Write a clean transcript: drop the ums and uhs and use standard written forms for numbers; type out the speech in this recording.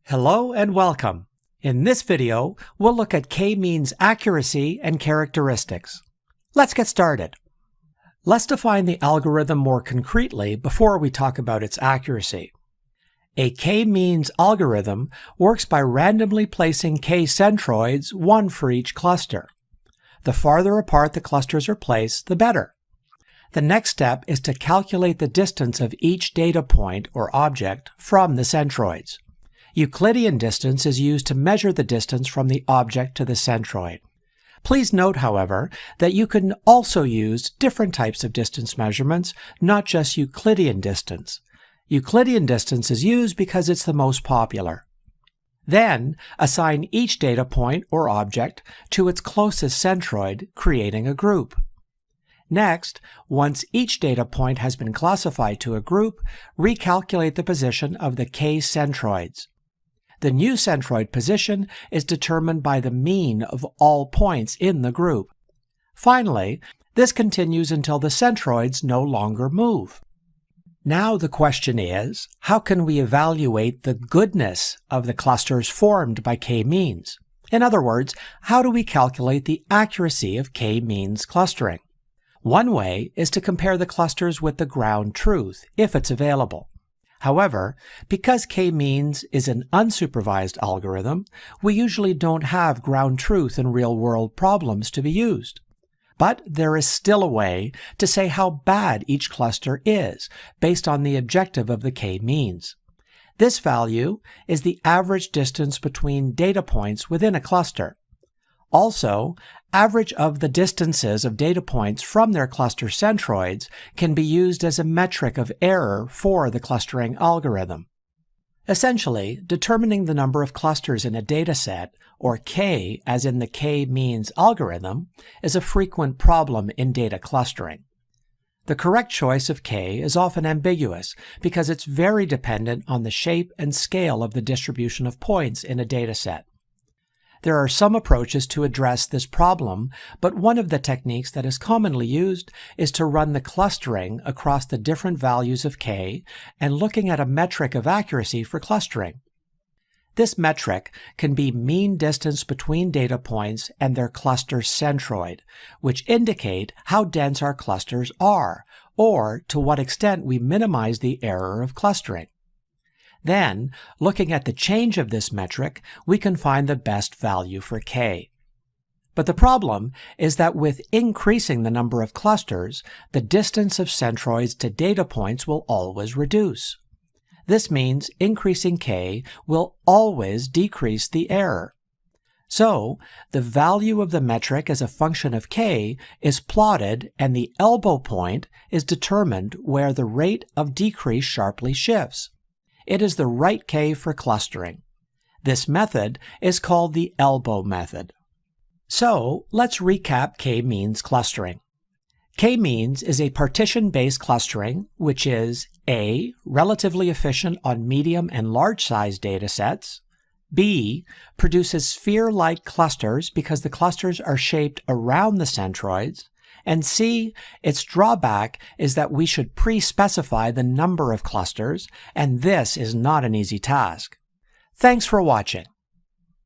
Hello and welcome. In this video, we'll look at k-means accuracy and characteristics. Let's get started. Let's define the algorithm more concretely before we talk about its accuracy. A k-means algorithm works by randomly placing k-centroids, one for each cluster. The farther apart the clusters are placed, the better. The next step is to calculate the distance of each data point or object from the centroids. Euclidean distance is used to measure the distance from the object to the centroid. Please note, however, that you can also use different types of distance measurements, not just Euclidean distance. Euclidean distance is used because it's the most popular. Then, assign each data point or object to its closest centroid, creating a group. Next, once each data point has been classified to a group, recalculate the position of the k-centroids. The new centroid position is determined by the mean of all points in the group. Finally, this continues until the centroids no longer move. Now the question is, how can we evaluate the goodness of the clusters formed by k-means? In other words, how do we calculate the accuracy of k-means clustering? One way is to compare the clusters with the ground truth, if it's available. However, because k-means is an unsupervised algorithm, we usually don't have ground truth in real-world problems to be used. But there is still a way to say how bad each cluster is, based on the objective of the k-means. This value is the average distance between data points within a cluster. Also, average of the distances of data points from their cluster centroids can be used as a metric of error for the clustering algorithm. Essentially, determining the number of clusters in a dataset, or k as in the k-means algorithm, is a frequent problem in data clustering. The correct choice of k is often ambiguous because it's very dependent on the shape and scale of the distribution of points in a dataset. There are some approaches to address this problem, but one of the techniques that is commonly used is to run the clustering across the different values of k and looking at a metric of accuracy for clustering. This metric can be mean distance between data points and their cluster centroid, which indicate how dense our clusters are, or to what extent we minimize the error of clustering. Then, looking at the change of this metric, we can find the best value for k. But the problem is that with increasing the number of clusters, the distance of centroids to data points will always reduce. This means increasing k will always decrease the error. So, the value of the metric as a function of k is plotted, and the elbow point is determined where the rate of decrease sharply shifts. It is the right k for clustering. This method is called the elbow method. So, let's recap k-means clustering. K-means is a partition-based clustering, which is A. Relatively efficient on medium and large-sized datasets. B. Produces sphere-like clusters because the clusters are shaped around the centroids. And C, its drawback is that we should pre-specify the number of clusters, and this is not an easy task. Thanks for watching.